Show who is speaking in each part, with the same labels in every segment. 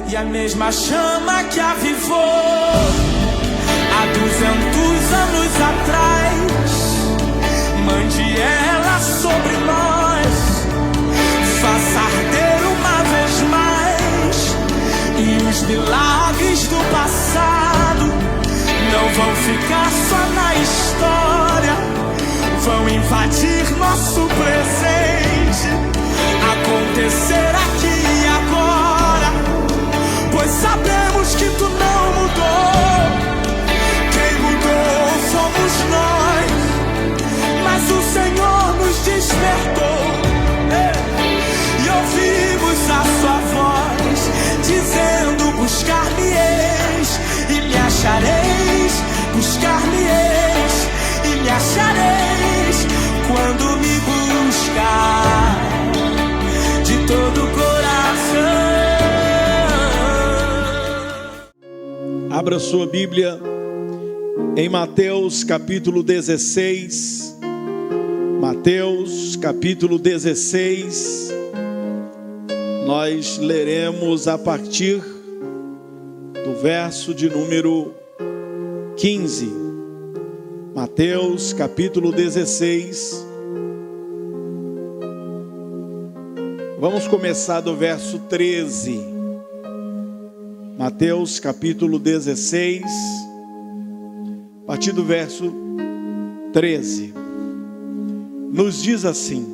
Speaker 1: E a mesma chama que avivou há 200 anos atrás, mande ela sobre nós, faça arder uma vez mais. E os milagres do passado não vão ficar só na história, vão invadir nosso presente, acontecer aqui e agora, pois sabemos que tu não mudou. Quem mudou somos nós, mas o Senhor nos despertou, e ouvimos a sua voz dizendo: buscar-me-eis e me achareis, buscar-me-eis e me achareis, quando me buscar de todo o coração.
Speaker 2: Abra sua Bíblia em Mateus capítulo 16. Mateus capítulo 16. Nós leremos a partir do verso de número 15. Mateus capítulo 16. Vamos começar do verso 13. Mateus capítulo 16, a partir do verso 13. Nos diz assim: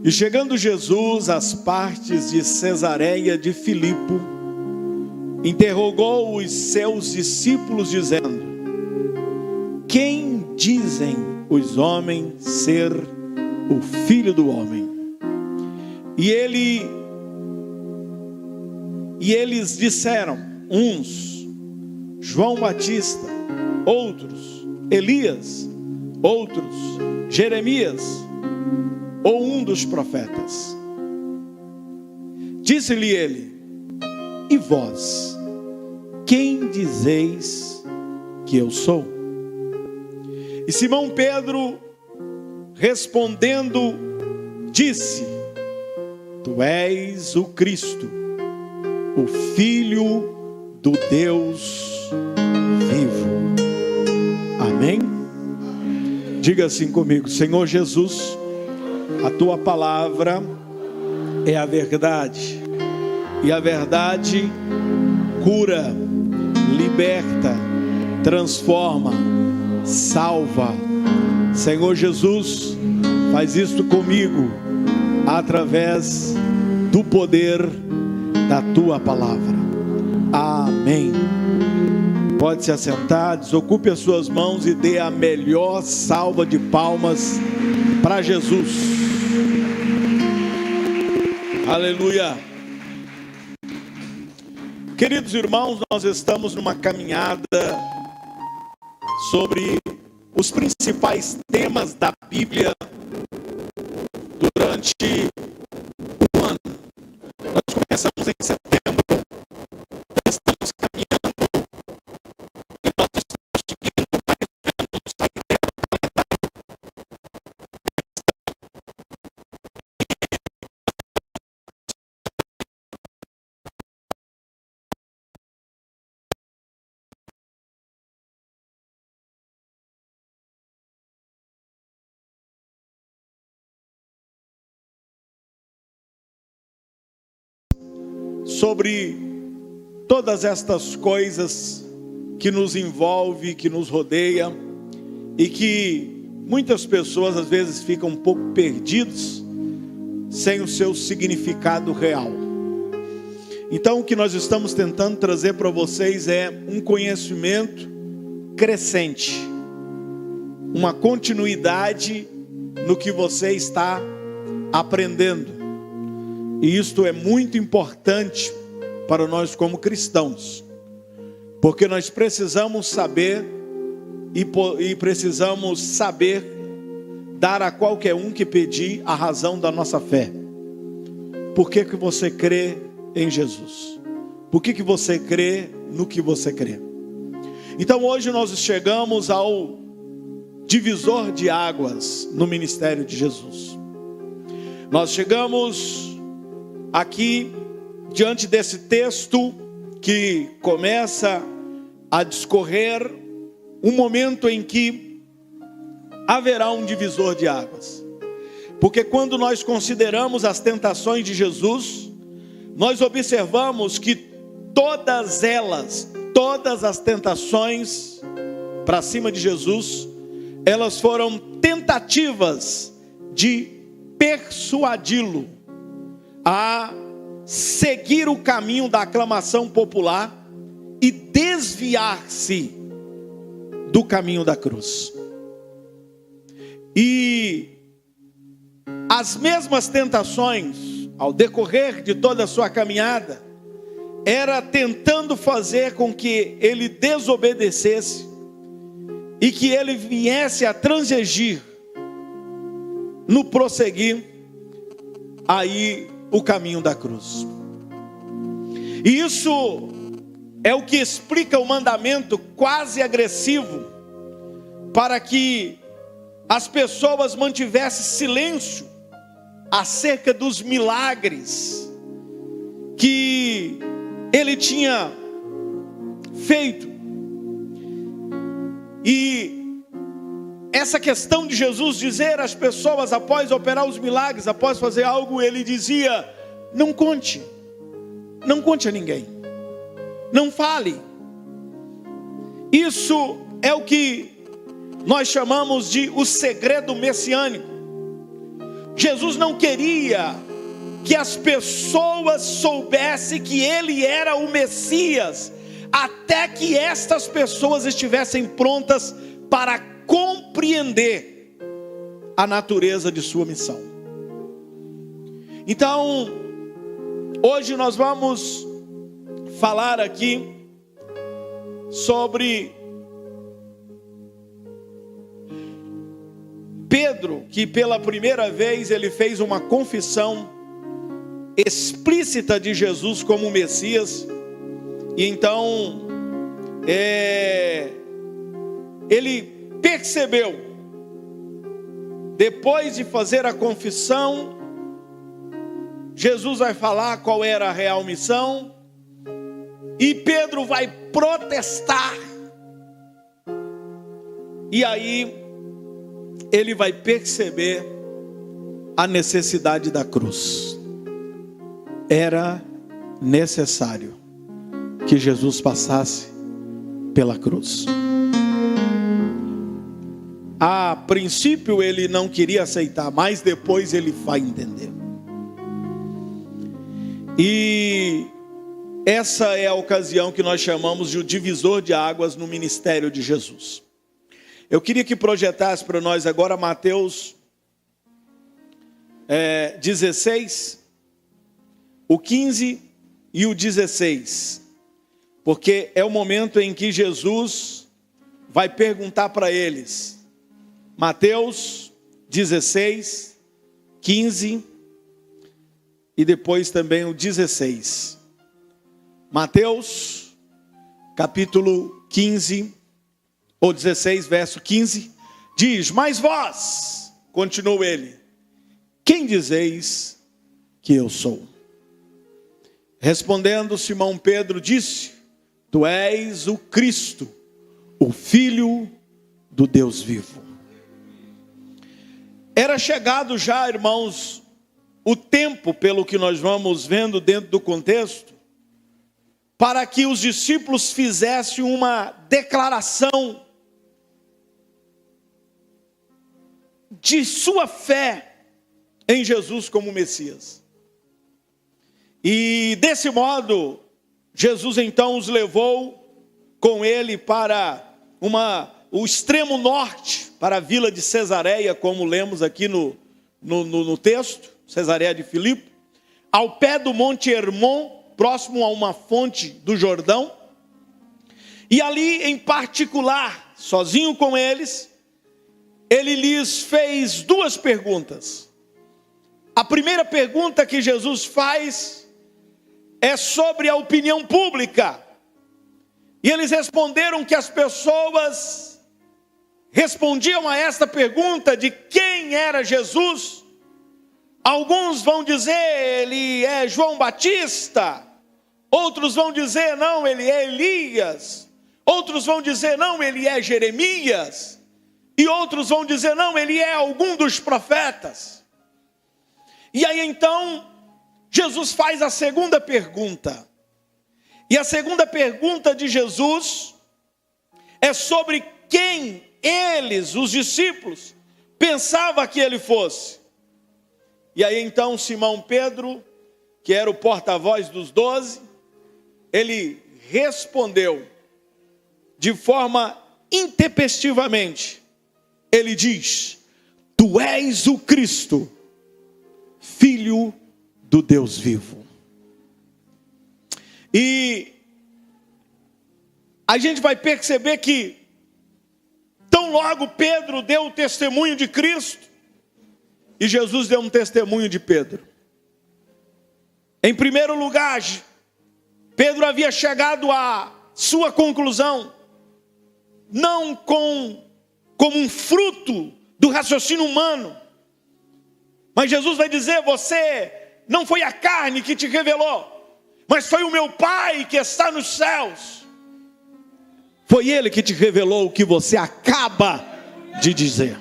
Speaker 2: E chegando Jesus às partes de Cesareia de Filipe, interrogou os seus discípulos dizendo: Quem dizem os homens ser o Filho do Homem? E eles disseram: uns, João Batista; outros, Elias; outros, Jeremias, ou um dos profetas. Disse-lhe ele: E vós, quem dizeis que eu sou? E Simão Pedro, respondendo, disse: Tu és o Cristo, o Filho do Deus vivo. Amém? Diga assim comigo: Senhor Jesus, a tua palavra é a verdade, e a verdade cura, liberta, transforma, salva. Senhor Jesus, faz isto comigo através do poder da tua palavra. Amém. Pode se assentar, desocupe as suas mãos e dê a melhor salva de palmas para Jesus. Aleluia. Queridos irmãos, nós estamos numa caminhada sobre os principais temas da Bíblia durante o ano. Nós começamos em setembro, estamos caminhando e nós estamos seguindo mais ou menos a ideia do calendário. Sobre todas estas coisas que nos envolve, que nos rodeia, e que muitas pessoas às vezes ficam um pouco perdidos sem o seu significado real. Então o que nós estamos tentando trazer para vocês é um conhecimento crescente, uma continuidade no que você está aprendendo. E isto é muito importante para nós como cristãos, porque nós precisamos saber e precisamos saber dar a qualquer um que pedir a razão da nossa fé. Por que você crê em Jesus? Por que você crê no que você crê? Então hoje nós chegamos ao divisor de águas no ministério de Jesus. Nós chegamos aqui diante desse texto que começa a discorrer um momento em que haverá um divisor de águas. Porque quando nós consideramos as tentações de Jesus, nós observamos que todas as tentações para cima de Jesus, elas foram tentativas de persuadi-lo a seguir o caminho da aclamação popular e desviar-se do caminho da cruz. E as mesmas tentações, ao decorrer de toda a sua caminhada, era tentando fazer com que ele desobedecesse e que ele viesse a transgredir no prosseguir aí o caminho da cruz. E isso é o que explica o mandamento quase agressivo para que as pessoas mantivessem silêncio acerca dos milagres que ele tinha feito. E essa questão de Jesus dizer às pessoas, após operar os milagres, após fazer algo, ele dizia: não conte a ninguém, não fale. Isso é o que nós chamamos de o segredo messiânico. Jesus não queria que as pessoas soubessem que ele era o Messias, até que estas pessoas estivessem prontas para compreender a natureza de sua missão. Então, hoje nós vamos falar aqui sobre Pedro, que pela primeira vez ele fez uma confissão explícita de Jesus como Messias. E então ele percebeu, depois de fazer a confissão, Jesus vai falar qual era a real missão, e Pedro vai protestar, e aí ele vai perceber a necessidade da cruz. Era necessário que Jesus passasse pela cruz. A princípio ele não queria aceitar, mas depois ele vai entender. E essa é a ocasião que nós chamamos de o divisor de águas no ministério de Jesus. Eu queria que projetasse para nós agora Mateus 16, o 15 e o 16. Porque é o momento em que Jesus vai perguntar para eles. Mateus 16, 15 e depois também o 16. Mateus capítulo 15, ou 16, verso 15, diz: mas vós, continuou ele, quem dizeis que eu sou? Respondendo Simão Pedro disse: tu és o Cristo, o Filho do Deus vivo. Era chegado já, irmãos, o tempo, pelo que nós vamos vendo dentro do contexto, para que os discípulos fizessem uma declaração de sua fé em Jesus como Messias. E desse modo, Jesus então os levou com ele para o extremo norte, para a vila de Cesareia, como lemos aqui no texto, Cesareia de Filipe, ao pé do Monte Hermon, próximo a uma fonte do Jordão. E ali em particular, sozinho com eles, ele lhes fez duas perguntas. A primeira pergunta que Jesus faz é sobre a opinião pública. E eles responderam que as pessoas respondiam a esta pergunta de quem era Jesus. Alguns vão dizer, ele é João Batista. Outros vão dizer, não, ele é Elias. Outros vão dizer, não, ele é Jeremias. E outros vão dizer, não, ele é algum dos profetas. E aí então, Jesus faz a segunda pergunta. E a segunda pergunta de Jesus é sobre quem eles, os discípulos, pensavam que ele fosse. E aí então Simão Pedro, que era o porta-voz dos 12, ele respondeu de forma intempestivamente. Ele diz: tu és o Cristo, Filho do Deus vivo. E a gente vai perceber que tão logo Pedro deu o testemunho de Cristo, e Jesus deu um testemunho de Pedro. Em primeiro lugar, Pedro havia chegado à sua conclusão, não como um fruto do raciocínio humano, mas Jesus vai dizer: você não foi a carne que te revelou, mas foi o meu Pai que está nos céus. Foi Ele que te revelou o que você acaba de dizer.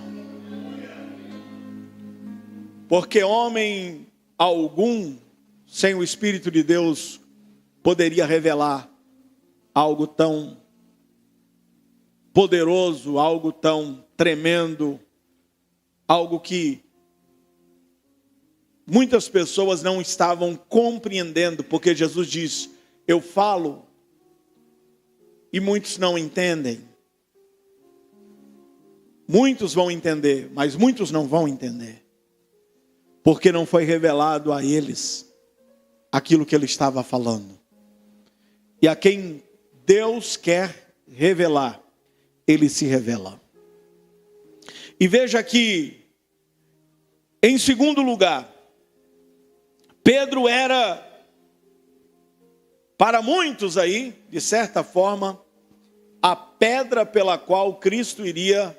Speaker 2: Porque homem algum, sem o Espírito de Deus, poderia revelar algo tão poderoso, algo tão tremendo, algo que muitas pessoas não estavam compreendendo, porque Jesus diz: eu falo e muitos não entendem. Muitos vão entender, mas muitos não vão entender, porque não foi revelado a eles aquilo que ele estava falando. E a quem Deus quer revelar, ele se revela. E veja que, em segundo lugar, Pedro era, para muitos aí, de certa forma, a pedra pela qual Cristo iria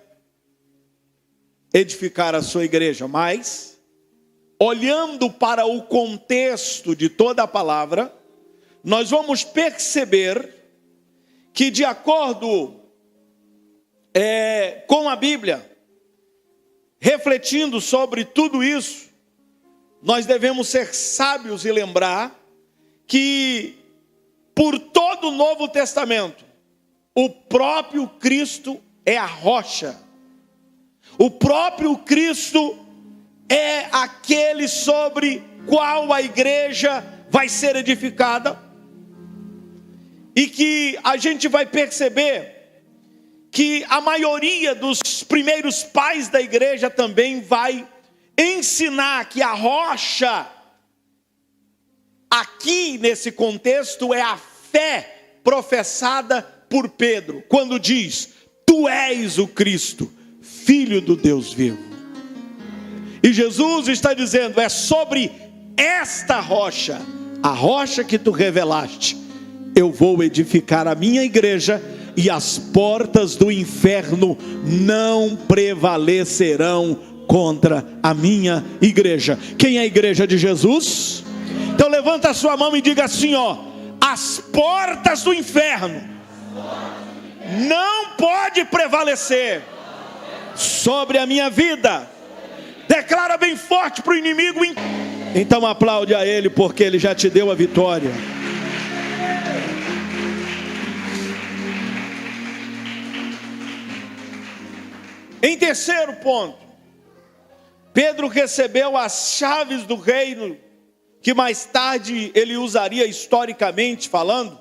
Speaker 2: edificar a sua igreja. Mas, olhando para o contexto de toda a palavra, nós vamos perceber que, de acordo com a Bíblia, refletindo sobre tudo isso, nós devemos ser sábios e lembrar que, por todo o Novo Testamento, o próprio Cristo é a rocha. O próprio Cristo é aquele sobre qual a igreja vai ser edificada. E que a gente vai perceber que a maioria dos primeiros pais da igreja também vai ensinar que a rocha, aqui nesse contexto, é a fé professada por Pedro, quando diz: tu és o Cristo, Filho do Deus vivo. E Jesus está dizendo: é sobre esta rocha, a rocha que tu revelaste, eu vou edificar a minha igreja, e as portas do inferno não prevalecerão contra a minha igreja. Quem é a igreja de Jesus? Então levanta a sua mão e diga assim, ó: as portas do inferno não pode prevalecer sobre a minha vida. Declara bem forte para o inimigo. Então aplaude a ele, porque ele já te deu a vitória. Em terceiro ponto, Pedro recebeu as chaves do reino, que mais tarde ele usaria historicamente falando,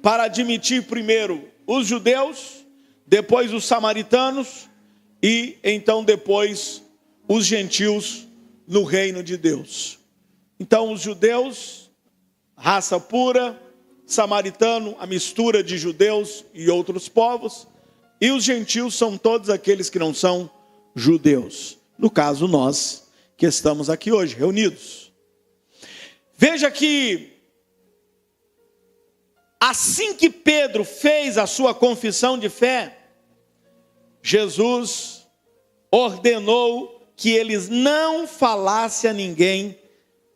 Speaker 2: para admitir primeiro os judeus, depois os samaritanos e então depois os gentios no reino de Deus. Então os judeus, raça pura, samaritano, a mistura de judeus e outros povos, e os gentios são todos aqueles que não são judeus. No caso, nós que estamos aqui hoje, reunidos. Veja que, assim que Pedro fez a sua confissão de fé, Jesus ordenou que eles não falassem a ninguém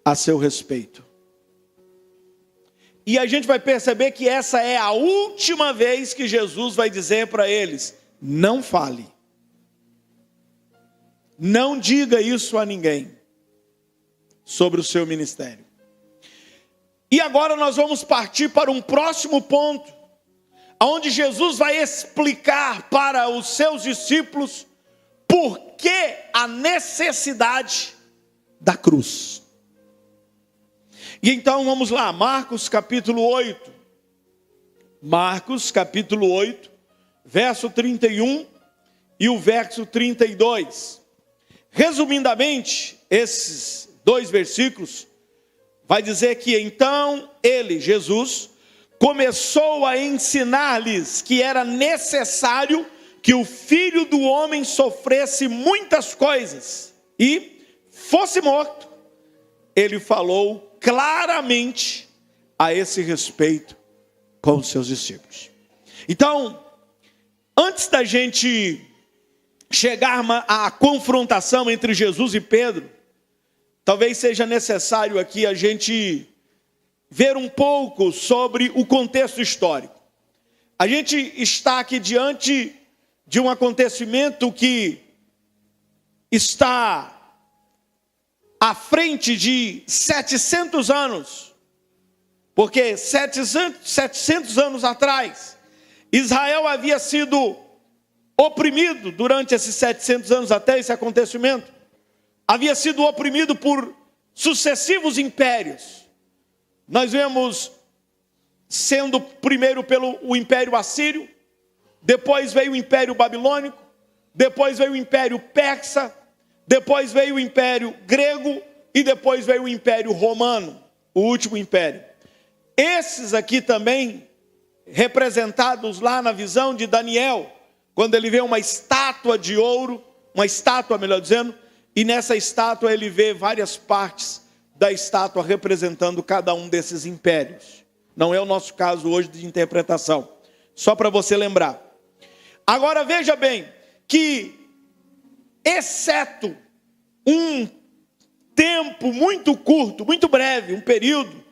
Speaker 2: a seu respeito. E a gente vai perceber que essa é a última vez que Jesus vai dizer para eles: não fale. Não diga isso a ninguém sobre o seu ministério. E agora nós vamos partir para um próximo ponto, onde Jesus vai explicar para os seus discípulos por que a necessidade da cruz. E então vamos lá, Marcos capítulo 8. Marcos capítulo 8, verso 31 e o verso 32. Resumidamente, esses dois versículos vai dizer que então ele, Jesus, começou a ensinar-lhes que era necessário que o Filho do Homem sofresse muitas coisas e fosse morto. Ele falou claramente a esse respeito com os seus discípulos. Então, antes da gente chegar à confrontação entre Jesus e Pedro, talvez seja necessário aqui a gente ver um pouco sobre o contexto histórico. A gente está aqui diante de um acontecimento que está à frente de 700 anos, porque 700 anos atrás, Israel havia sido oprimido durante esses 700 anos até esse acontecimento, havia sido oprimido por sucessivos impérios. Nós vemos sendo primeiro pelo o Império Assírio, depois veio o Império Babilônico, depois veio o Império Persa, depois veio o Império Grego e depois veio o Império Romano, o último império. Esses aqui também representados lá na visão de Daniel, quando ele vê uma estátua de ouro, uma estátua, melhor dizendo, e nessa estátua ele vê várias partes da estátua representando cada um desses impérios. Não é o nosso caso hoje de interpretação, só para você lembrar. Agora veja bem, que exceto um tempo muito curto, muito breve, um período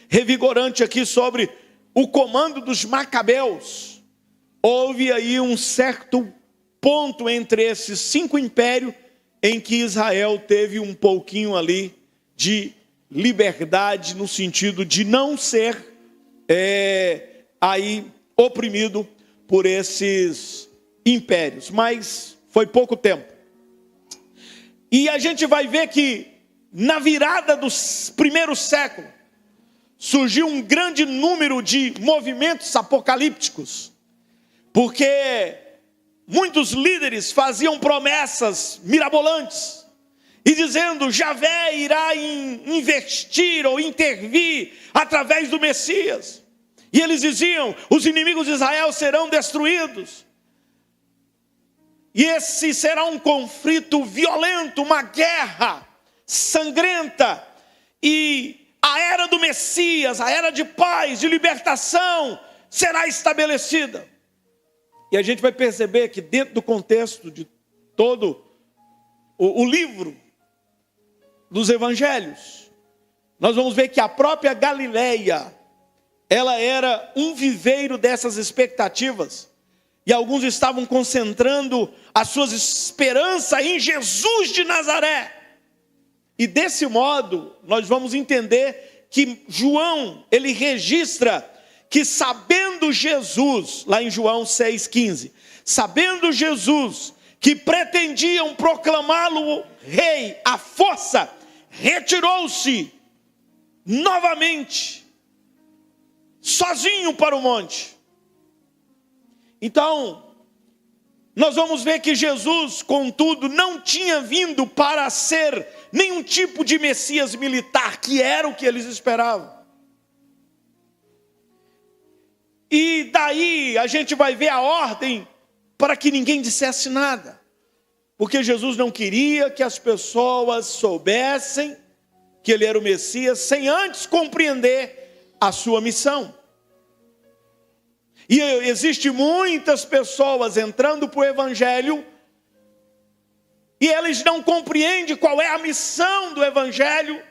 Speaker 2: revigorante aqui sobre o comando dos Macabeus, houve aí um certo ponto entre esses 5 impérios em que Israel teve um pouquinho ali de liberdade, no sentido de não ser aí oprimido por esses impérios, mas foi pouco tempo. E a gente vai ver que na virada dos primeiros séculos surgiu um grande número de movimentos apocalípticos, porque muitos líderes faziam promessas mirabolantes, e dizendo, Javé irá investir ou intervir através do Messias. E eles diziam, os inimigos de Israel serão destruídos. E esse será um conflito violento, uma guerra sangrenta. E a era do Messias, a era de paz, de libertação, será estabelecida. E a gente vai perceber que dentro do contexto de todo o livro dos evangelhos, nós vamos ver que a própria Galileia, ela era um viveiro dessas expectativas, e alguns estavam concentrando as suas esperanças em Jesus de Nazaré. E desse modo, nós vamos entender que João, ele registra que sabendo Jesus, lá em João 6,15, sabendo Jesus que pretendiam proclamá-lo rei à força, retirou-se novamente, sozinho para o monte. Então, nós vamos ver que Jesus, contudo, não tinha vindo para ser nenhum tipo de Messias militar, que era o que eles esperavam. E daí a gente vai ver a ordem para que ninguém dissesse nada, porque Jesus não queria que as pessoas soubessem que ele era o Messias, sem antes compreender a sua missão. E existe muitas pessoas entrando para o Evangelho, e eles não compreendem qual é a missão do Evangelho,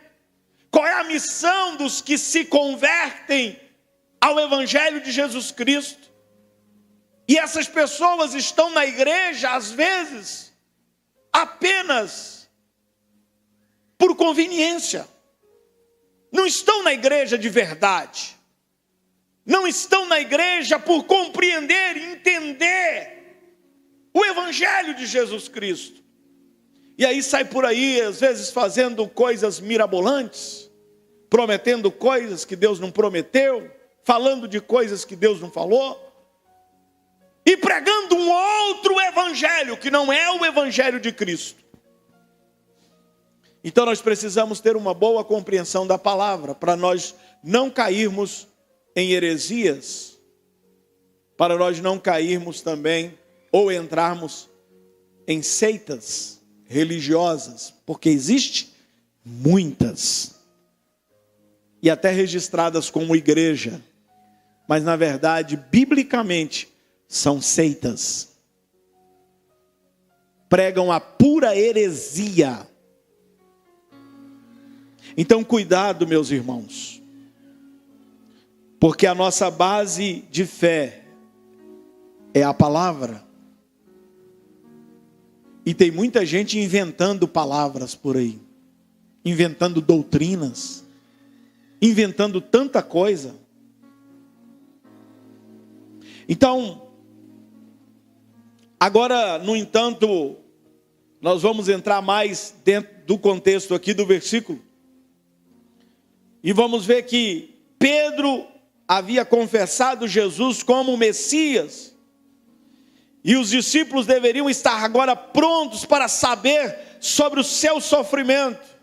Speaker 2: Qual é a missão dos que se convertem ao Evangelho de Jesus Cristo? E essas pessoas estão na igreja, às vezes, apenas por conveniência. Não estão na igreja de verdade. Não estão na igreja por compreender e entender o Evangelho de Jesus Cristo. E aí sai por aí, às vezes, fazendo coisas mirabolantes, prometendo coisas que Deus não prometeu, falando de coisas que Deus não falou, e pregando um outro evangelho, que não é o Evangelho de Cristo. Então nós precisamos ter uma boa compreensão da palavra, para nós não cairmos em heresias, para nós não cairmos também, ou entrarmos em seitas religiosas, porque existe muitas, e até registradas como igreja, mas na verdade, biblicamente, são seitas. Pregam a pura heresia. Então cuidado, meus irmãos, porque a nossa base de fé é a palavra. E tem muita gente inventando palavras por aí, inventando doutrinas, inventando tanta coisa. Então, agora, no entanto, nós vamos entrar mais dentro do contexto aqui do versículo. E vamos ver que Pedro havia confessado Jesus como o Messias. E os discípulos deveriam estar agora prontos para saber sobre o seu sofrimento.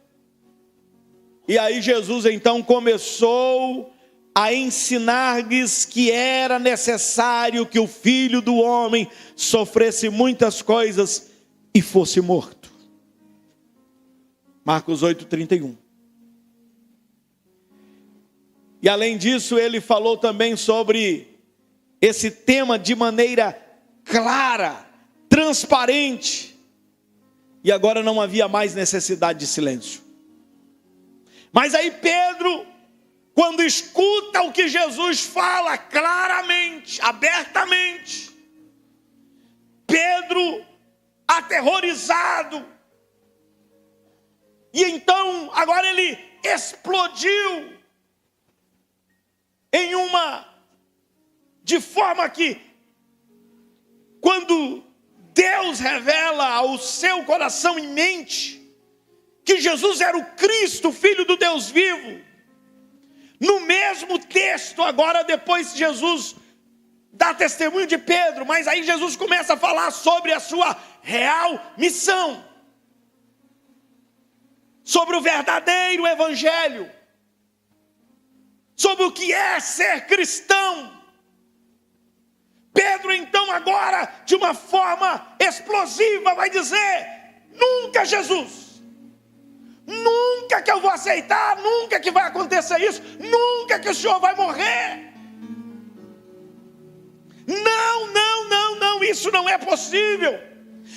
Speaker 2: E aí Jesus então começou a ensinar-lhes que era necessário que o Filho do Homem sofresse muitas coisas e fosse morto. Marcos 8:31. E além disso, ele falou também sobre esse tema de maneira clara, transparente. E agora não havia mais necessidade de silêncio. Mas aí Pedro, quando escuta o que Jesus fala claramente, abertamente, Pedro, aterrorizado, e então agora ele explodiu de forma que, quando Deus revela ao seu coração e mente que Jesus era o Cristo, Filho do Deus vivo, no mesmo texto, agora depois Jesus dá testemunho de Pedro, mas aí Jesus começa a falar sobre a sua real missão, sobre o verdadeiro evangelho, sobre o que é ser cristão. Pedro então agora, de uma forma explosiva, vai dizer: nunca, Jesus, nunca que eu vou aceitar, nunca que vai acontecer isso, nunca que o Senhor vai morrer. Não, isso não é possível,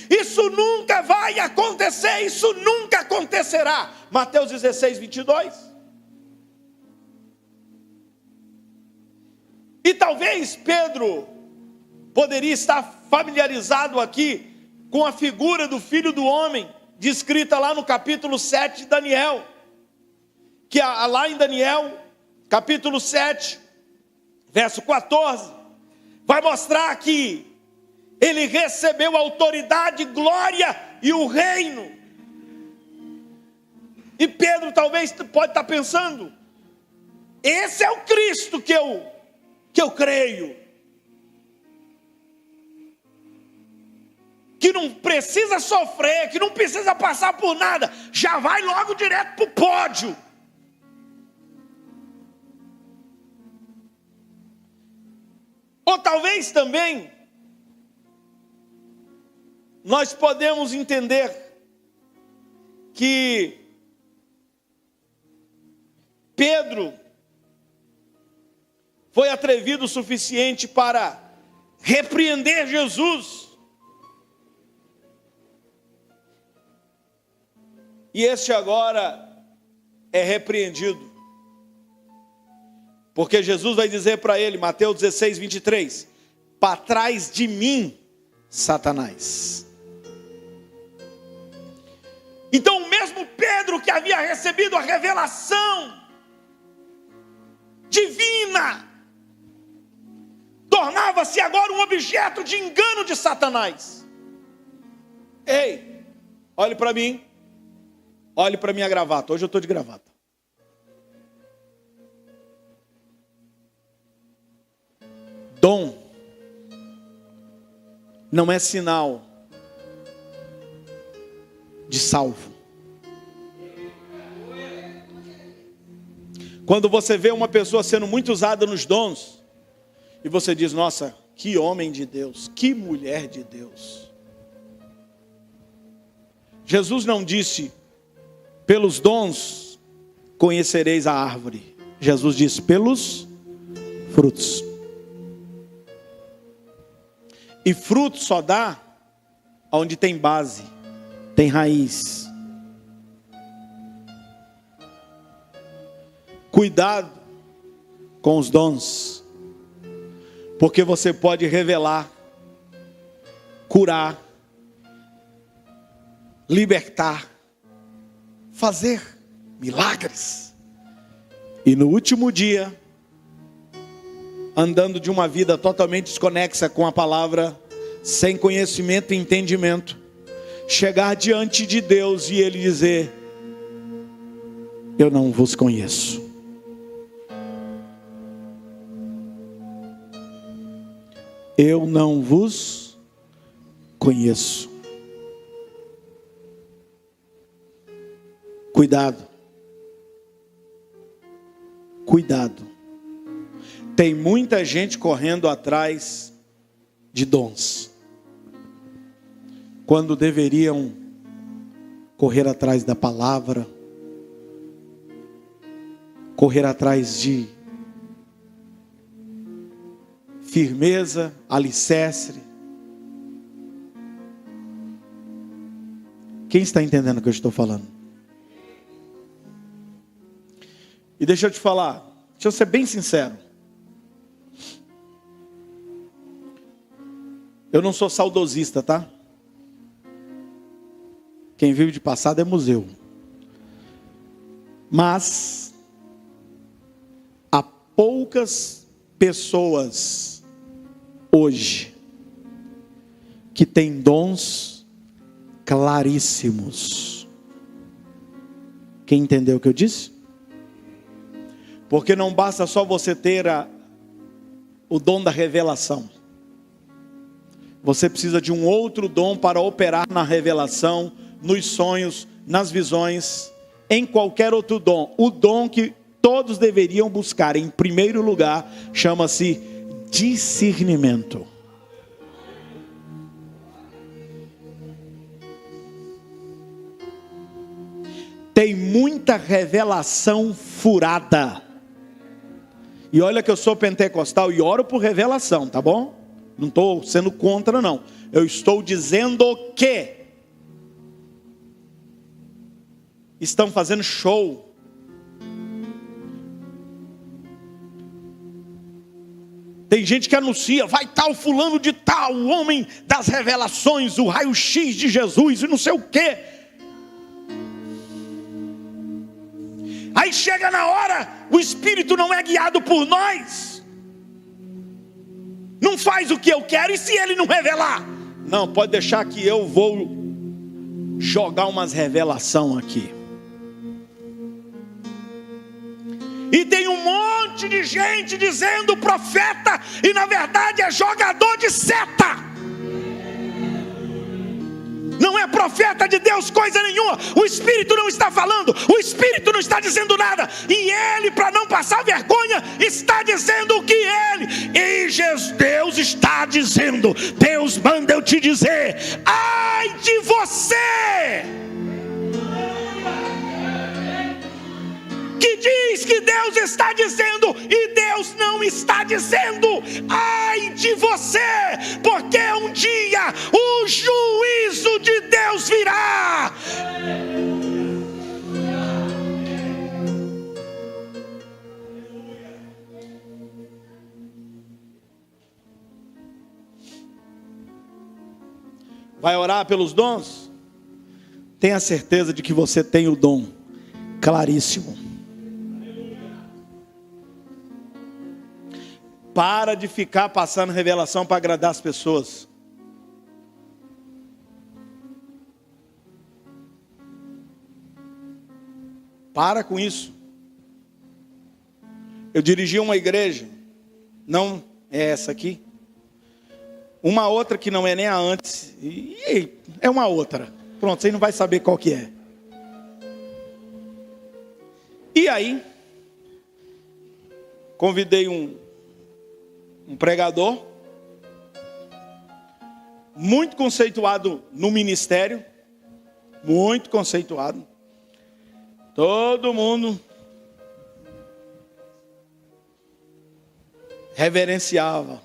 Speaker 2: isso nunca vai acontecer, isso nunca acontecerá. Mateus 16:22. E talvez Pedro poderia estar familiarizado aqui com a figura do Filho do Homem, descrita lá no capítulo 7 de Daniel, que lá em Daniel, capítulo 7, verso 14, vai mostrar que ele recebeu autoridade, glória e o reino. E Pedro talvez pode estar pensando: esse é o Cristo que eu creio, que não precisa sofrer, que não precisa passar por nada, já vai logo direto para o pódio. Ou talvez também nós podemos entender que Pedro foi atrevido o suficiente para repreender Jesus. E este agora é repreendido. Porque Jesus vai dizer para ele, Mateus 16, 23, para trás de mim, Satanás. Então o mesmo Pedro que havia recebido a revelação divina, tornava-se agora um objeto de engano de Satanás. Ei, olhe para mim, olhe para minha gravata, hoje eu estou de gravata. Dom não é sinal de salvo. Quando você vê uma pessoa sendo muito usada nos dons, e você diz, nossa, que homem de Deus, que mulher de Deus. Jesus não disse, pelos dons conhecereis a árvore. Jesus disse, pelos frutos. E fruto só dá onde tem base, tem raiz. Cuidado com os dons, porque você pode revelar, curar, libertar, fazer milagres. E no último dia, andando de uma vida totalmente desconexa com a palavra, sem conhecimento e entendimento, chegar diante de Deus e Ele dizer, eu não vos conheço. Eu não vos conheço. Cuidado. Cuidado. Tem muita gente correndo atrás de dons, quando deveriam correr atrás da palavra, correr atrás de firmeza, alicerce. Quem está entendendo o que eu estou falando? E deixa eu te falar, deixa eu ser bem sincero. Eu não sou saudosista, tá? Quem vive de passado é museu. Mas há poucas pessoas hoje que têm dons claríssimos. Quem entendeu o que eu disse? Porque não basta só você ter o dom da revelação. Você precisa de um outro dom para operar na revelação, nos sonhos, nas visões, em qualquer outro dom. O dom que todos deveriam buscar, em primeiro lugar, chama-se discernimento. Tem muita revelação furada. E olha que eu sou pentecostal e oro por revelação, tá bom? Não estou sendo contra, não. Eu estou dizendo que estão fazendo show. Tem gente que anuncia, vai tal fulano de tal, o homem das revelações, o raio-x de Jesus e não sei o quê. Aí chega na hora, o Espírito não é guiado por nós. Não faz o que eu quero, e se ele não revelar? Não, pode deixar que eu vou jogar umas revelação aqui. E tem um monte de gente dizendo profeta, e na verdade é jogador de seta. Não é profeta de Deus coisa nenhuma. O Espírito não está falando, o Espírito não está dizendo nada. E ele, para não passar vergonha, está dizendo o que ele. E Deus está dizendo, Deus manda eu te dizer, ai de você que diz que Deus está dizendo e Deus não está dizendo. Ai de você, porque um dia o juízo de Deus virá. Vai orar pelos dons? Tenha certeza de que você tem o dom claríssimo. Para de ficar passando revelação para agradar as pessoas. Para com isso. Eu dirigi uma igreja, não é essa aqui, uma outra que não é nem a antes, e é uma outra. Pronto, você não vai saber qual que é. E aí, convidei um pregador, muito conceituado no ministério, muito conceituado. Todo mundo reverenciava.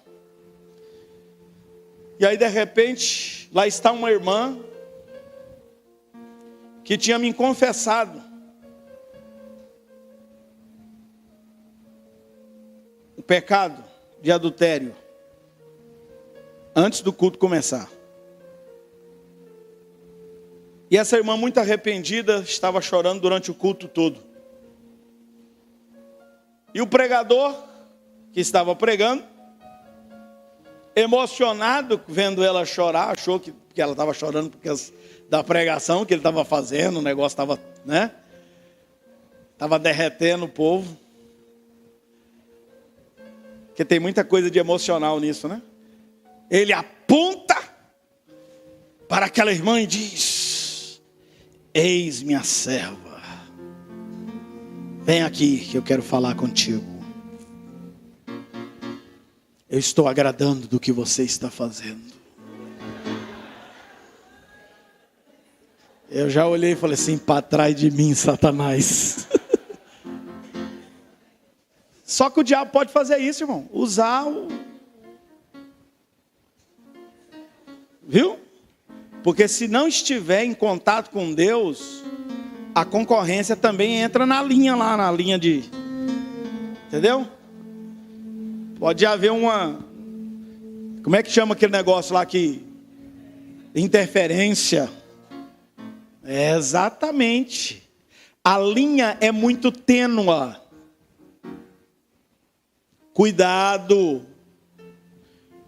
Speaker 2: E aí de repente, lá está uma irmã que tinha me confessado o pecado de adultério antes do culto começar. E essa irmã muito arrependida estava chorando durante o culto todo. E o pregador que estava pregando, emocionado vendo ela chorar, achou que ela estava chorando porque da pregação que ele estava fazendo, o negócio estava, né? Estava derretendo o povo. Porque tem muita coisa de emocional nisso, né? Ele aponta para aquela irmã e diz: eis minha serva, vem aqui que eu quero falar contigo. Eu estou agradando do que você está fazendo. Eu já olhei e falei assim: para trás de mim, Satanás. Só que o diabo pode fazer isso, irmão. Usar o... Viu? Porque se não estiver em contato com Deus, a concorrência também entra na linha lá, na linha de... Entendeu? Pode haver uma... Como é que chama aquele negócio lá que... Interferência. É exatamente. A linha é muito tênua. Cuidado,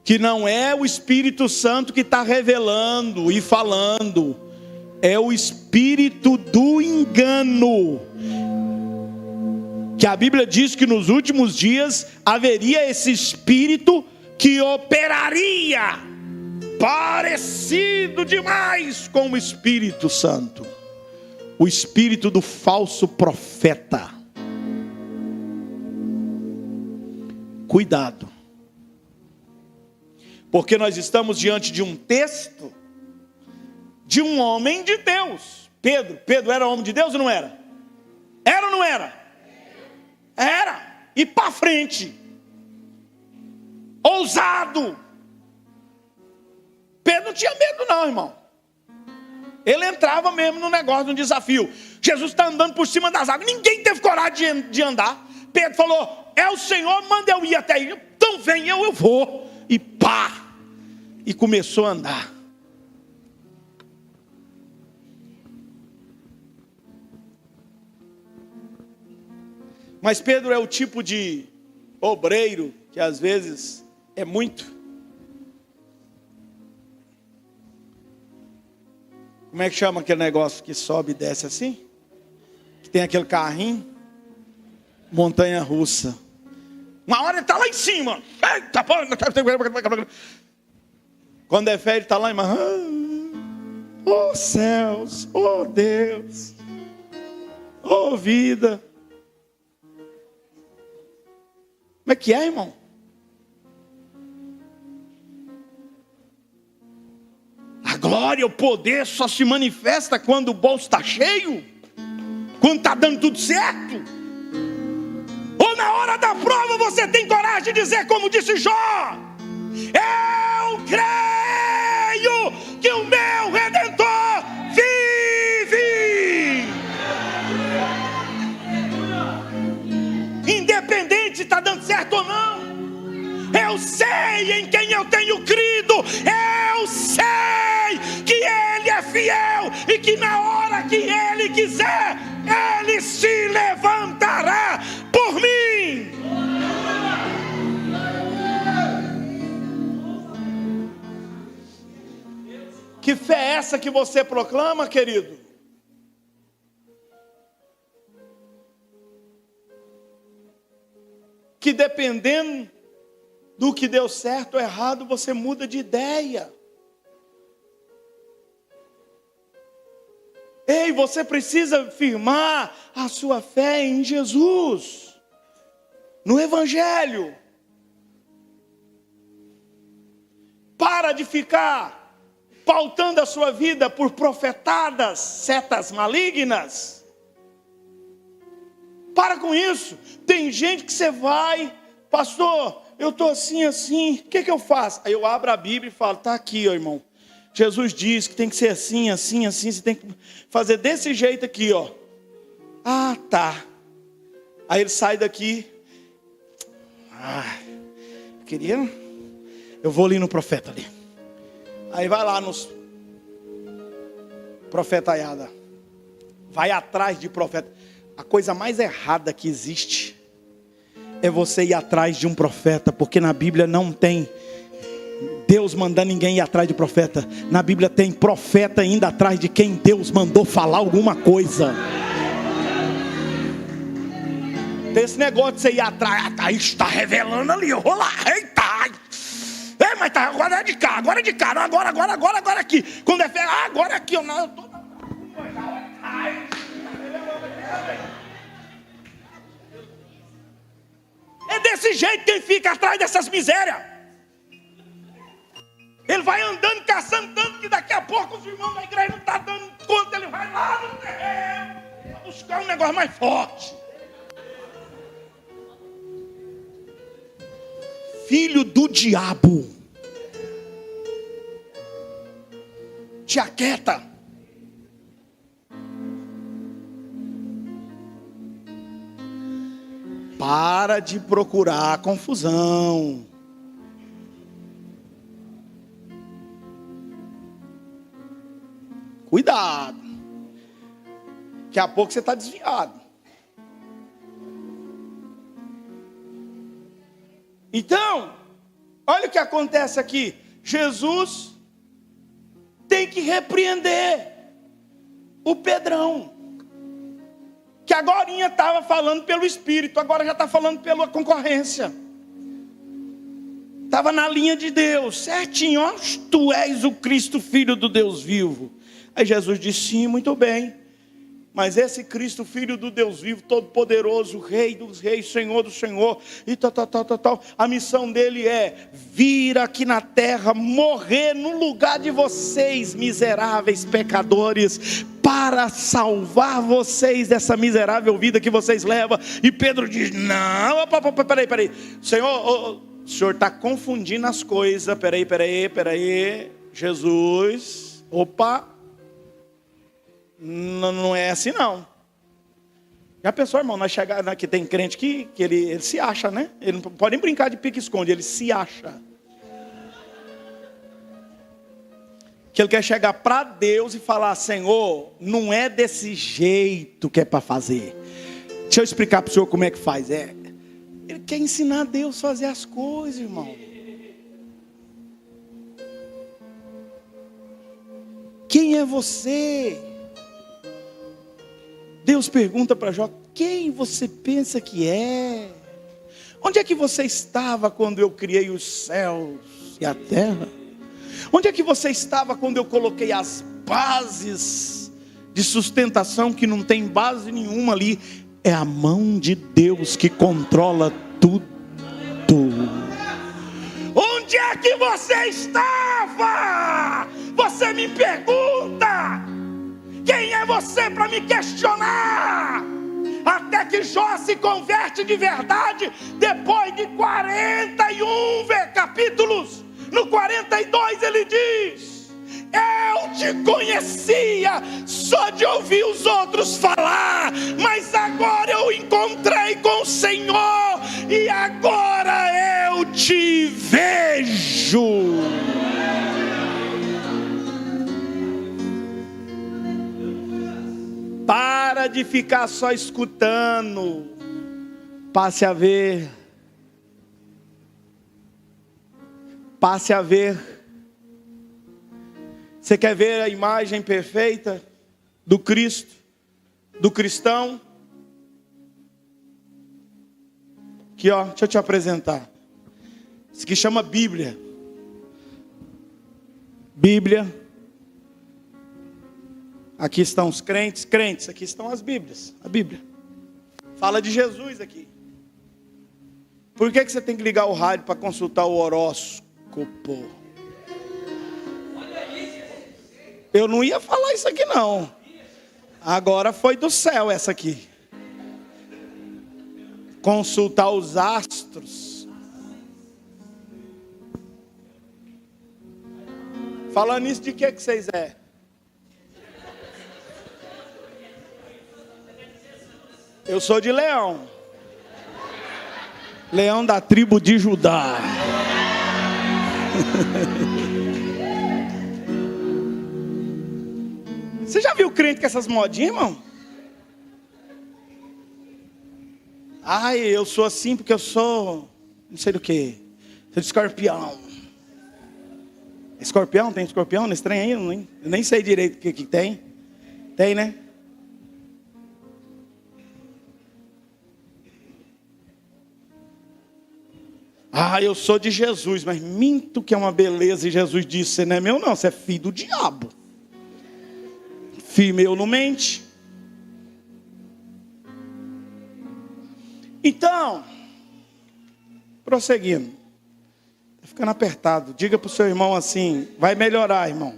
Speaker 2: que não é o Espírito Santo que está revelando e falando, é o espírito do engano, que a Bíblia diz que nos últimos dias haveria esse espírito que operaria parecido demais com o Espírito Santo, o espírito do falso profeta. Cuidado, porque nós estamos diante de um texto de um homem de Deus. Pedro era homem de Deus ou não era? Era ou não era? Era. E para frente, ousado. Pedro não tinha medo não, irmão. Ele entrava mesmo no negócio, no desafio. Jesus está andando por cima das águas, ninguém teve coragem de andar. Pedro falou: é o Senhor, manda eu ir até aí. Então vem, eu vou. E pá! E começou a andar. Mas Pedro é o tipo de obreiro que às vezes é muito. Como é que chama aquele negócio que sobe e desce assim? Que tem aquele carrinho? Montanha russa. Uma hora ele está lá em cima. Quando é fé, ele está lá embaixo. Oh céus, oh Deus, oh vida. Como é que é, irmão? A glória, o poder só se manifesta quando o bolso está cheio, quando está dando tudo certo. Ou na hora da prova você tem coragem de dizer como disse Jó: eu creio que o meu Redentor vive. Independente se está dando certo ou não, eu sei em quem eu tenho crido. Eu sei Que fé é essa que você proclama, querido? Que dependendo do que deu certo ou errado, você muda de ideia. Ei, você precisa firmar a sua fé em Jesus, no Evangelho. Para de ficar pautando a sua vida por profetadas, setas malignas. Para com isso. Tem gente que você vai, pastor, eu estou assim, o que eu faço? Aí eu abro a Bíblia e falo, está aqui, ó, irmão. Jesus diz que tem que ser assim, você tem que fazer desse jeito aqui, ó. Ah, tá. Aí ele sai daqui. Eu vou ali no profeta ali. Aí vai lá nos profetaiada. Vai atrás de profeta. A coisa mais errada que existe é você ir atrás de um profeta, porque na Bíblia não tem Deus mandando ninguém ir atrás de profeta. Na Bíblia tem profeta indo atrás de quem Deus mandou falar alguma coisa. Tem esse negócio de você ir atrás. Aí está revelando ali, eu vou lá. Eita! Ei, mas tá, agora é de cá, agora aqui. Quando é fé, agora aqui. Eu tô... É desse jeito quem fica atrás dessas misérias. Ele vai andando, caçando tanto que daqui a pouco os irmãos da igreja não estão dando conta. Ele vai lá no terreno para buscar um negócio mais forte. Filho do diabo. Te aquieta. Para de procurar confusão. Cuidado. Daqui a pouco você está desviado. Então, olha o que acontece aqui. Jesus tem que repreender o Pedrão, que agorinha estava falando pelo Espírito, agora já está falando pela concorrência. Estava na linha de Deus, certinho. Ó, tu és o Cristo, Filho do Deus vivo. Aí Jesus disse, sim, muito bem. Mas esse Cristo, Filho do Deus vivo, todo-poderoso, Rei dos reis, Senhor do Senhor, e tal. A missão dele é vir aqui na terra, morrer no lugar de vocês, miseráveis pecadores, para salvar vocês dessa miserável vida que vocês levam. E Pedro diz, não, peraí. Senhor, o senhor está confundindo as coisas, peraí. Jesus, não é assim não. Já pensou, irmão, nós chegamos aqui, tem crente que ele se acha, né? Ele não pode nem brincar de pique-esconde, ele se acha. Que ele quer chegar para Deus e falar, Senhor, não é desse jeito que é para fazer. Deixa eu explicar para o senhor como é que faz. Ele quer ensinar a Deus a fazer as coisas, irmão. Quem é você? Deus pergunta para Jó, quem você pensa que é? Onde é que você estava quando eu criei os céus e a terra? Onde é que você estava quando eu coloquei as bases de sustentação que não tem base nenhuma ali? É a mão de Deus que controla tudo. Onde é que você estava? Você me pergunta. Quem é você para me questionar? Até que Jó se converte de verdade, depois de 41 capítulos. No 42 ele diz, eu te conhecia só de ouvir os outros falar, mas agora eu encontrei com o Senhor, e agora eu te vejo. Para de ficar só escutando. Passe a ver. Você quer ver a imagem perfeita do Cristo, do cristão? Aqui, ó, deixa eu te apresentar. Isso aqui chama Bíblia. Bíblia. Aqui estão os crentes, aqui estão as Bíblias, a Bíblia. Fala de Jesus aqui. Por que você tem que ligar o rádio para consultar o horóscopo? Eu não ia falar isso aqui não. Agora foi do céu essa aqui. Consultar os astros. Falando isso, de que vocês é? Eu sou de Leão. Leão da tribo de Judá. Você já viu crente com essas modinhas, irmão? Ai, eu sou assim porque eu sou não sei do que. Sou de escorpião. Escorpião? Tem escorpião nesse trem aí? Eu nem sei direito o que tem. Tem, né? Ah, eu sou de Jesus, mas minto que é uma beleza. E Jesus disse, você não é meu não, você é filho do diabo. Filho meu não mente. Então, prosseguindo. Está ficando apertado. Diga para o seu irmão assim, vai melhorar, irmão.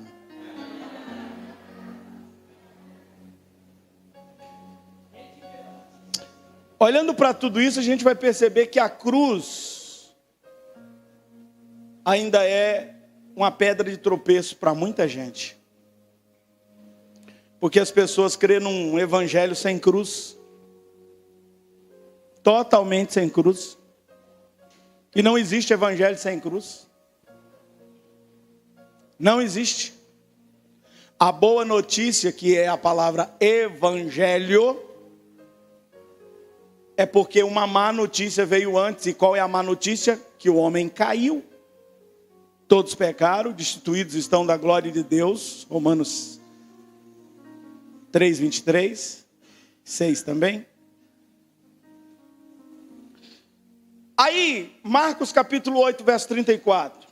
Speaker 2: Olhando para tudo isso, a gente vai perceber que a cruz ainda é uma pedra de tropeço para muita gente. Porque as pessoas crêem num evangelho sem cruz. Totalmente sem cruz. E não existe evangelho sem cruz. Não existe. A boa notícia, que é a palavra evangelho, é porque uma má notícia veio antes. E qual é a má notícia? Que o homem caiu. Todos pecaram, destituídos estão da glória de Deus. Romanos 3, 23. 6 também. Aí, Marcos capítulo 8, verso 34.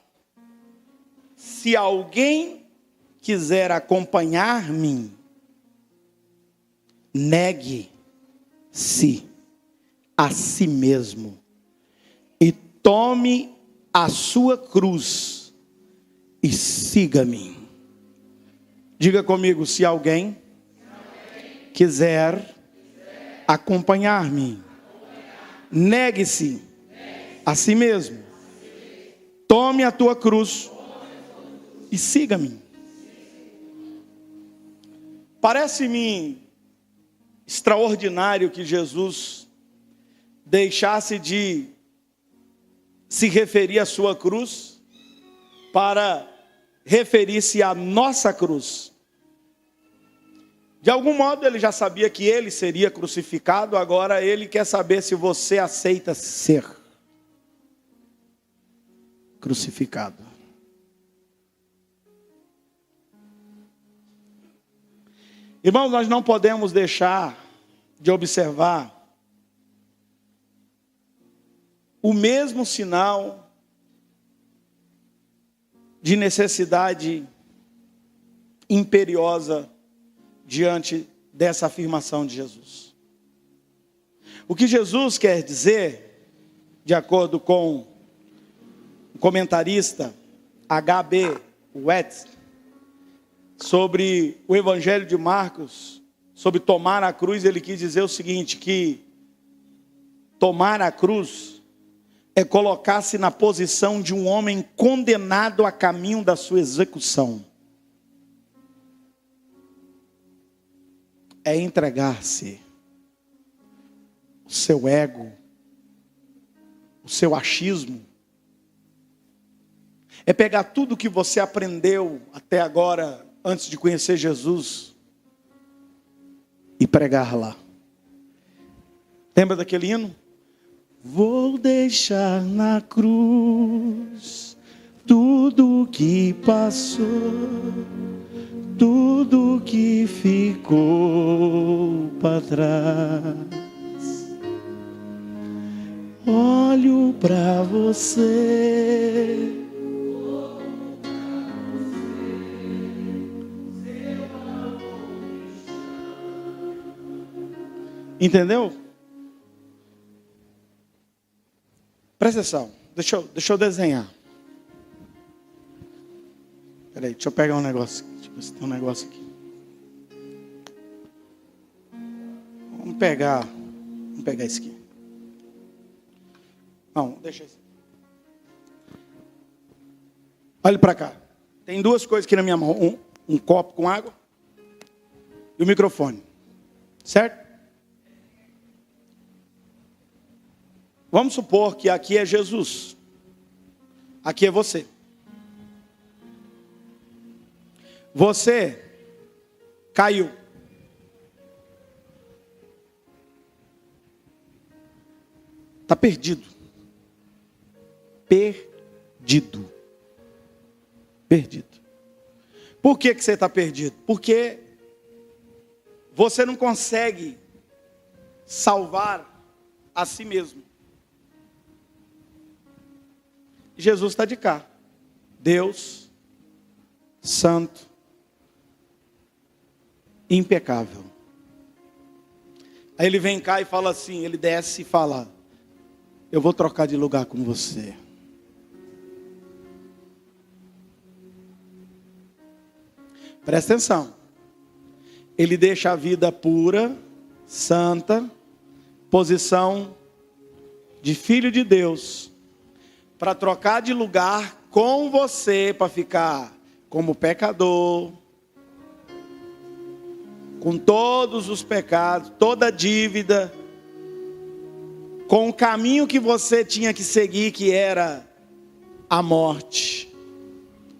Speaker 2: Se alguém quiser acompanhar-me, negue-se a si mesmo e tome a sua cruz e siga-me. Diga comigo, se alguém quiser acompanhar-me, negue-se a si mesmo, tome a tua cruz e siga-me. Parece-me extraordinário que Jesus deixasse de se referir à sua cruz para referir-se à nossa cruz. De algum modo ele já sabia que ele seria crucificado, agora ele quer saber se você aceita ser crucificado. Irmãos, nós não podemos deixar de observar o mesmo sinal de necessidade imperiosa diante dessa afirmação de Jesus. O que Jesus quer dizer, de acordo com o comentarista H.B. Wetz, sobre o Evangelho de Marcos, sobre tomar a cruz, ele quis dizer o seguinte, que tomar a cruz é colocar-se na posição de um homem condenado a caminho da sua execução. É entregar-se o seu ego, o seu achismo. É pegar tudo que você aprendeu até agora, antes de conhecer Jesus, e pregar lá. Lembra daquele hino? Vou deixar na cruz tudo que passou, tudo que ficou para trás. Olho para você. Entendeu? Presta atenção. Deixa eu desenhar. Peraí, deixa eu pegar um negócio. Deixa eu ver se tem um negócio aqui. Vamos pegar esse aqui. Não, deixa isso. Olha para cá. Tem duas coisas aqui na minha mão. Um copo com água e o microfone. Certo? Vamos supor que aqui é Jesus. Aqui é você. Você caiu. Está perdido. Perdido. Perdido. Por que você está perdido? Porque você não consegue salvar a si mesmo. Jesus está de cá. Deus, santo, impecável. Aí ele vem cá e fala assim, ele desce e fala, eu vou trocar de lugar com você. Presta atenção. Ele deixa a vida pura, santa, posição de filho de Deus, para trocar de lugar com você, para ficar como pecador, com todos os pecados, toda a dívida, com o caminho que você tinha que seguir, que era a morte.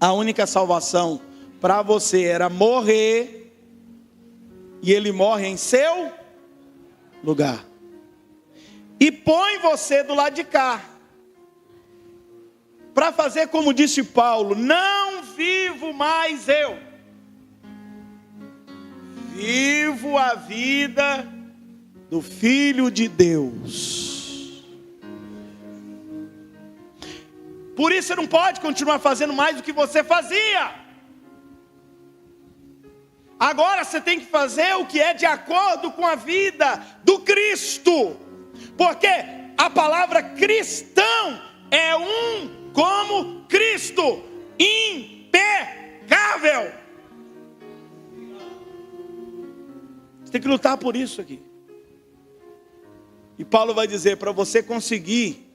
Speaker 2: A única salvação para você era morrer, e ele morre em seu lugar. E põe você do lado de cá, para fazer como disse Paulo, não vivo mais eu, vivo a vida do Filho de Deus. Por isso você não pode continuar fazendo mais do que você fazia. Agora você tem que fazer o que é de acordo com a vida do Cristo, porque a palavra cristão é um como Cristo, impecável. Você tem que lutar por isso aqui. E Paulo vai dizer, para você conseguir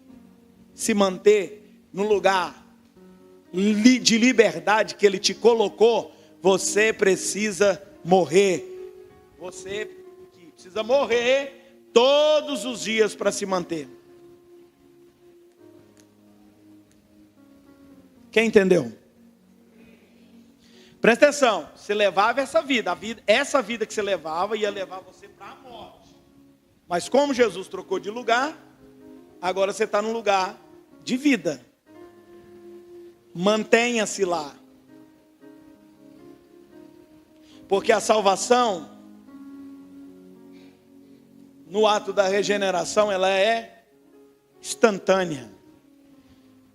Speaker 2: se manter no lugar de liberdade que ele te colocou, você precisa morrer. Você precisa morrer todos os dias para se manter. Quem entendeu? Presta atenção, você levava essa vida que você levava ia levar você para a morte. Mas como Jesus trocou de lugar, agora você está num lugar de vida. Mantenha-se lá. Porque a salvação, no ato da regeneração, ela é instantânea.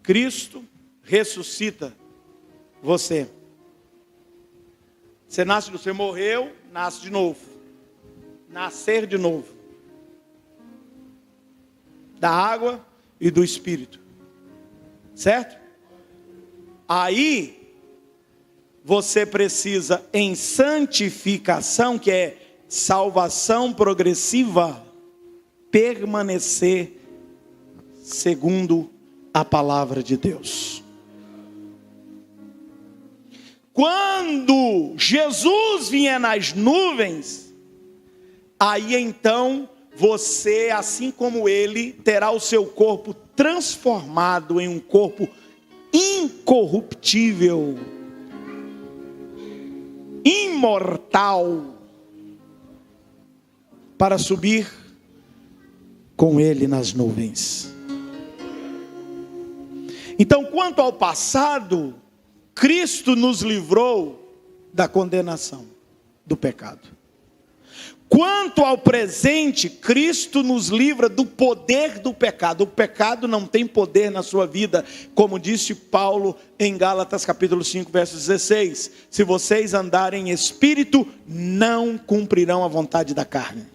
Speaker 2: Cristo ressuscita você. Você morreu, nasce de novo. Nascer de novo. Da água e do Espírito. Certo? Aí, você precisa, em santificação, que é salvação progressiva, permanecer segundo a palavra de Deus. Quando Jesus vier nas nuvens, aí então você, assim como ele, terá o seu corpo transformado em um corpo incorruptível, imortal, para subir com ele nas nuvens. Então, quanto ao passado, Cristo nos livrou da condenação do pecado. Quanto ao presente, Cristo nos livra do poder do pecado. O pecado não tem poder na sua vida, como disse Paulo em Gálatas capítulo 5, verso 16. Se vocês andarem em espírito, não cumprirão a vontade da carne.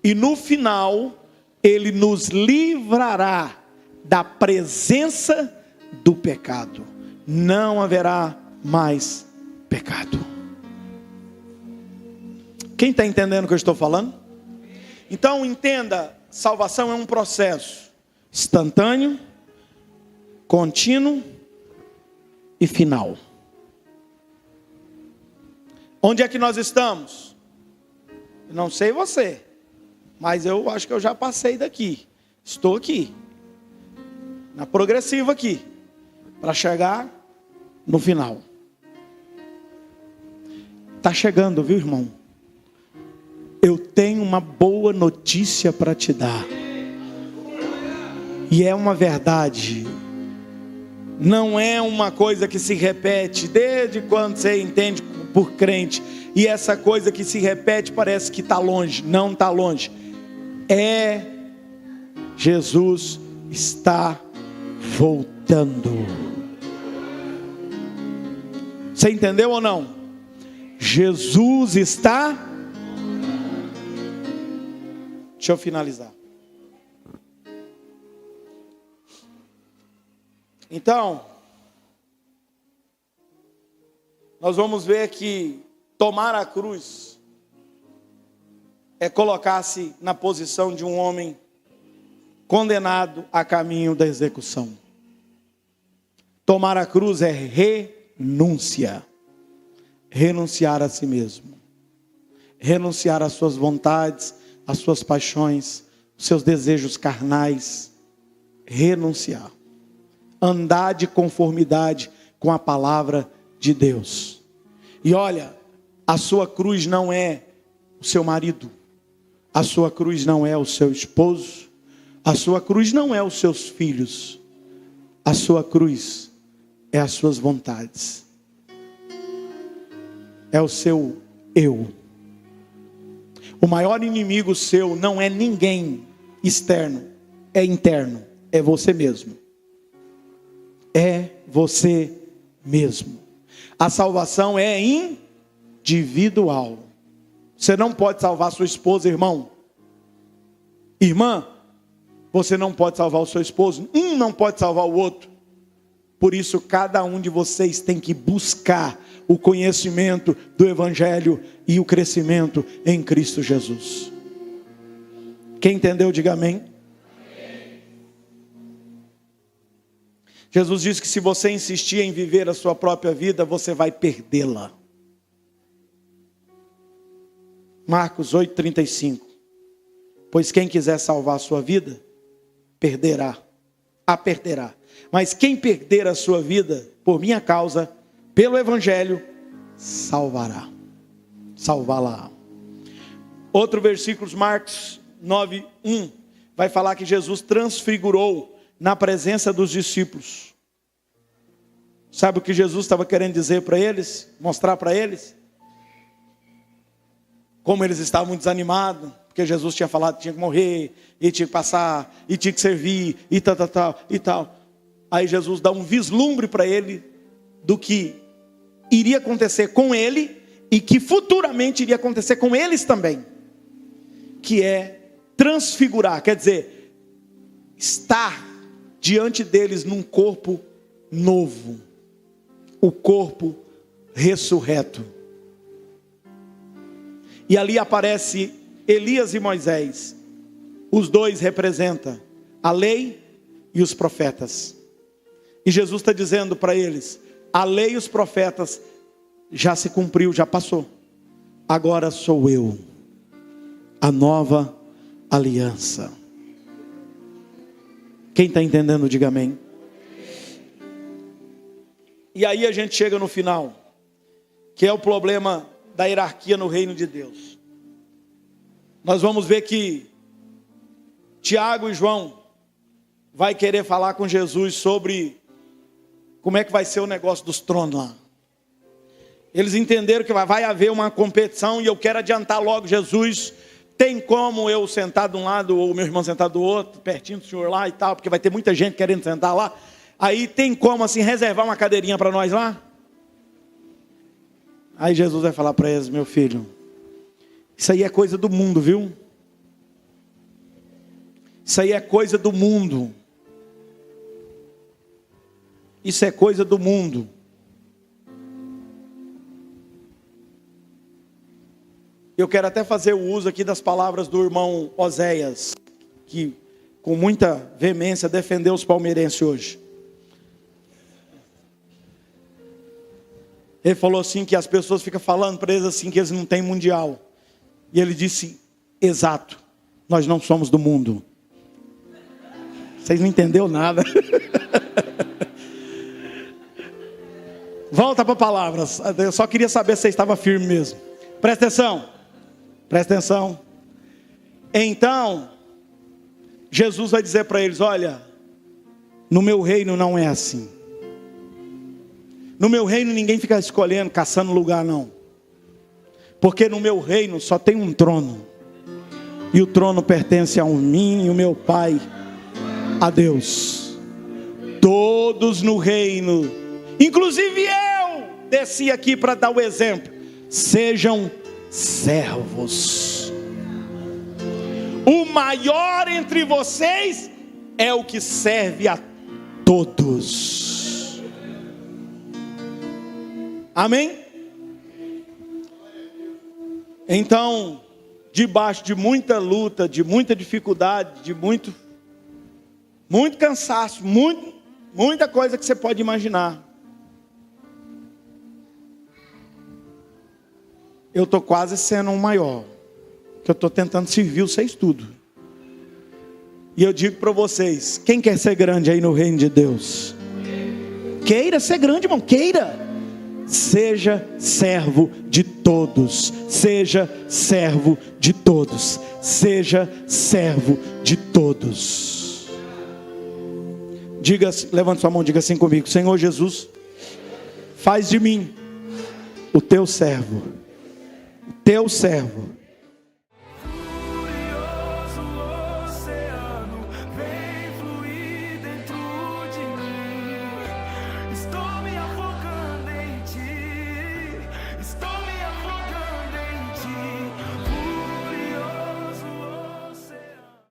Speaker 2: E no final, ele nos livrará da presença do pecado. Não haverá mais pecado. Quem está entendendo o que eu estou falando? Então entenda, salvação é um processo instantâneo, contínuo e final. Onde é que nós estamos? Eu não sei você, mas eu acho que eu já passei daqui. Estou aqui, na progressiva aqui, para chegar no final. Está chegando, viu, irmão? Eu tenho uma boa notícia para te dar. E é uma verdade. Não é uma coisa que se repete desde quando você entende por crente. E essa coisa que se repete parece que está longe. Não está longe. Jesus está voltando. Você entendeu ou não? Jesus está... Deixa eu finalizar. Então, nós vamos ver que tomar a cruz é colocar-se na posição de um homem condenado a caminho da execução. Tomar a cruz é renúncia. Renunciar a si mesmo. Renunciar às suas vontades, as suas paixões, os seus desejos carnais. Renunciar. Andar de conformidade com a palavra de Deus. E olha, a sua cruz não é o seu marido. A sua cruz não é o seu esposo. A sua cruz não é os seus filhos. A sua cruz é as suas vontades. É o seu eu. O maior inimigo seu não é ninguém externo, é interno, é você mesmo. É você mesmo. A salvação é individual. Você não pode salvar sua esposa, irmão. Irmã, você não pode salvar o seu esposo. Um não pode salvar o outro. Por isso, cada um de vocês tem que buscar o conhecimento do Evangelho e o crescimento em Cristo Jesus. Quem entendeu, diga amém. Jesus disse que se você insistir em viver a sua própria vida, você vai perdê-la. Marcos 8,35. Pois quem quiser salvar a sua vida, a perderá. Mas quem perder a sua vida, por minha causa, pelo Evangelho, salvá-la. Outro versículo, Marcos 9:1, vai falar que Jesus transfigurou na presença dos discípulos. Sabe o que Jesus estava querendo dizer para eles? Mostrar para eles? Como eles estavam desanimados, porque Jesus tinha falado que tinha que morrer, e tinha que passar, e tinha que servir, e tal. Aí Jesus dá um vislumbre para ele do que iria acontecer com ele e que futuramente iria acontecer com eles também. Que é transfigurar, quer dizer, estar diante deles num corpo novo. O corpo ressurreto. E ali aparece Elias e Moisés. Os dois representam a lei e os profetas. E Jesus está dizendo para eles: a lei e os profetas já se cumpriu, já passou. Agora sou eu, a nova aliança. Quem está entendendo, diga amém. E aí a gente chega no final, que é o problema da hierarquia no reino de Deus. Nós vamos ver que Tiago e João vai querer falar com Jesus sobre como é que vai ser o negócio dos tronos lá. Eles entenderam que vai haver uma competição e eu quero adiantar logo, Jesus, tem como eu sentar de um lado ou meu irmão sentar do outro, pertinho do senhor lá e tal, porque vai ter muita gente querendo sentar lá. Aí tem como assim reservar uma cadeirinha para nós lá? Aí Jesus vai falar para eles, meu filho, isso aí é coisa do mundo, viu? Isso aí é coisa do mundo. Isso é coisa do mundo. Eu quero até fazer o uso aqui das palavras do irmão Oséias, que com muita veemência defendeu os palmeirenses hoje. Ele falou assim que as pessoas ficam falando para eles assim que eles não têm mundial. E ele disse, exato, nós não somos do mundo. Vocês não entenderam nada. Volta para palavras. Eu só queria saber se você estava firme mesmo. Presta atenção. Presta atenção. Então, Jesus vai dizer para eles, olha, no meu reino não é assim. No meu reino ninguém fica escolhendo, caçando lugar não. Porque no meu reino só tem um trono. E o trono pertence a mim e o meu Pai, a Deus. Todos no reino, inclusive eu, desci aqui para dar o exemplo. Sejam servos. O maior entre vocês é o que serve a todos. Amém? Então, debaixo de muita luta, de muita dificuldade, de muito cansaço, muita coisa que você pode imaginar, eu estou quase sendo um maior, que eu estou tentando servir vocês tudo. E eu digo para vocês, quem quer ser grande aí no reino de Deus? Queira ser grande, irmão, queira. Seja servo de todos. Seja servo de todos. Seja servo de todos. Diga, levante sua mão, diga assim comigo: Senhor Jesus, faz de mim o teu servo. O teu servo.